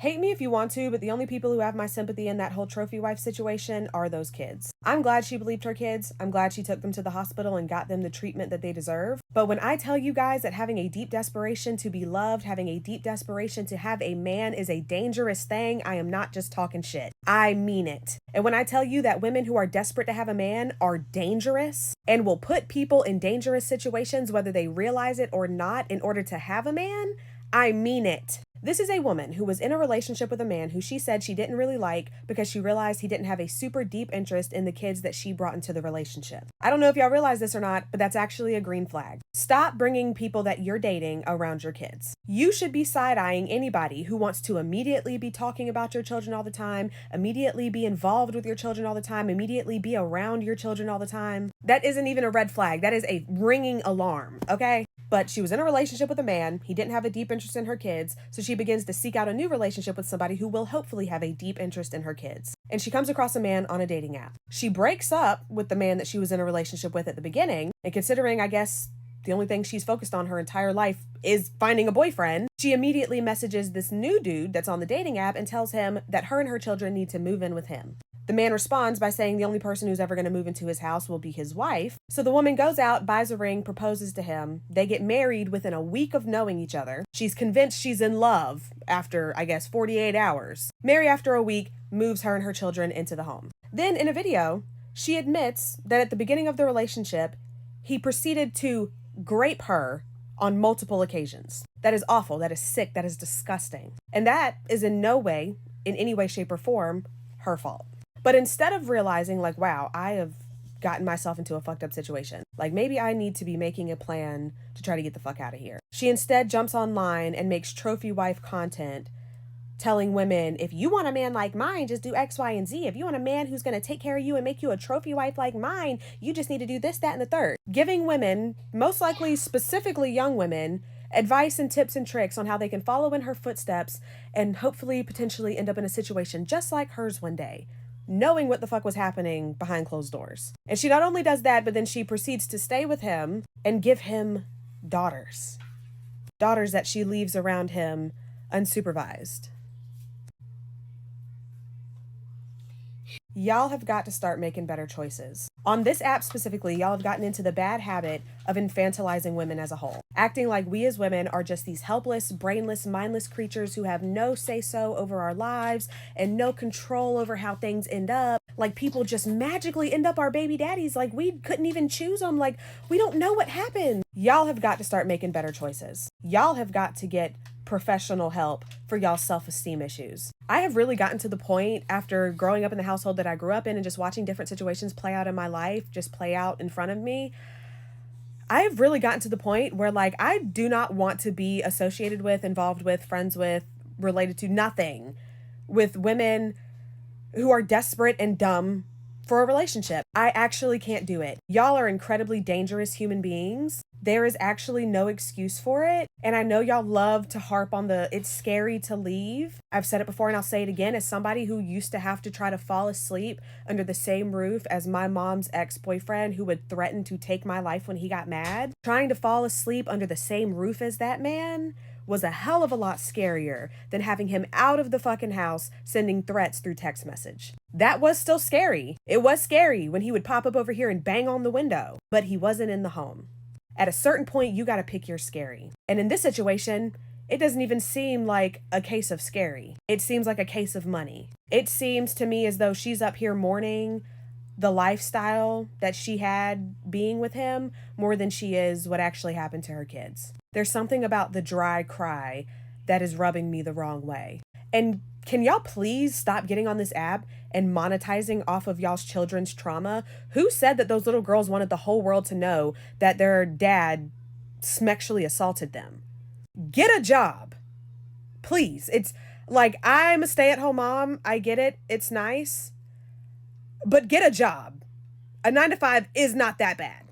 Hate me if you want to, but the only people who have my sympathy in that whole trophy wife situation are those kids. I'm glad she believed her kids. I'm glad she took them to the hospital and got them the treatment that they deserve. But when I tell you guys that having a deep desperation to be loved, having a deep desperation to have a man is a dangerous thing, I am not just talking shit. I mean it. And when I tell you that women who are desperate to have a man are dangerous and will put people in dangerous situations, whether they realize it or not, in order to have a man, I mean it. This is a woman who was in a relationship with a man who she said she didn't really like because she realized he didn't have a super deep interest in the kids that she brought into the relationship. I don't know if y'all realize this or not, but that's actually a green flag. Stop bringing people that you're dating around your kids. You should be side-eyeing anybody who wants to immediately be talking about your children all the time, immediately be involved with your children all the time, immediately be around your children all the time. That isn't even a red flag. That is a ringing alarm, okay? But she was in a relationship with a man. He didn't have a deep interest in her kids, so she begins to seek out a new relationship with somebody who will hopefully have a deep interest in her kids. And she comes across a man on a dating app. She breaks up with the man that she was in a relationship with at the beginning, and considering, I guess, the only thing she's focused on her entire life is finding a boyfriend, she immediately messages this new dude that's on the dating app and tells him that her and her children need to move in with him. The man responds by saying the only person who's ever going to move into his house will be his wife. So the woman goes out, buys a ring, proposes to him. They get married within a week of knowing each other. She's convinced she's in love after, I guess, 48 hours. Marry after a week, moves her and her children into the home. Then in a video, she admits that at the beginning of the relationship, he proceeded to grape her on multiple occasions. That is awful. That is sick. That is disgusting. And that is in no way, in any way, shape, or form, her fault. But instead of realizing, like, wow, I have gotten myself into a fucked up situation, like maybe I need to be making a plan to try to get the fuck out of here, she instead jumps online and makes trophy wife content telling women, if you want a man like mine, just do X, Y, and Z. If you want a man who's going to take care of you and make you a trophy wife like mine, you just need to do this, that, and the third. Giving women, most likely specifically young women, advice and tips and tricks on how they can follow in her footsteps and hopefully potentially end up in a situation just like hers one day, knowing what the fuck was happening behind closed doors. And she not only does that, but then she proceeds to stay with him and give him daughters. Daughters that she leaves around him unsupervised. Y'all have got to start making better choices. On this app specifically, y'all have gotten into the bad habit of infantilizing women as a whole, acting like we as women are just these helpless, brainless, mindless creatures who have no say-so over our lives and no control over how things end up. Like people just magically end up our baby daddies, like we couldn't even choose them, like we don't know what happened. Y'all have got to start making better choices. Y'all have got to get professional help for y'all's self-esteem issues. I have really gotten to the point after growing up in the household that I grew up in and just watching different situations play out in my life, just play out in front of me. I have really gotten to the point where like I do not want to be associated with, involved with, friends with, related to nothing with women who are desperate and dumb for a relationship. I actually can't do it. Y'all are incredibly dangerous human beings. There is actually no excuse for it. And I know y'all love to harp on the it's scary to leave. I've said it before and I'll say it again. As somebody who used to have to try to fall asleep under the same roof as my mom's ex-boyfriend who would threaten to take my life when he got mad, trying to fall asleep under the same roof as that man was a hell of a lot scarier than having him out of the fucking house sending threats through text message. That was still scary. It was scary when he would pop up over here and bang on the window, but he wasn't in the home. At a certain point, you got to pick your scary. And in this situation, it doesn't even seem like a case of scary. It seems like a case of money. It seems to me as though she's up here mourning the lifestyle that she had being with him more than she is what actually happened to her kids. There's something about the dry cry that is rubbing me the wrong way. And can y'all please stop getting on this app and monetizing off of y'all's children's trauma? Who said that those little girls wanted the whole world to know that their dad sexually assaulted them? Get a job. Please. It's like, I'm a stay-at-home mom. I get it. It's nice. But get a job. A 9 to 5 is not that bad.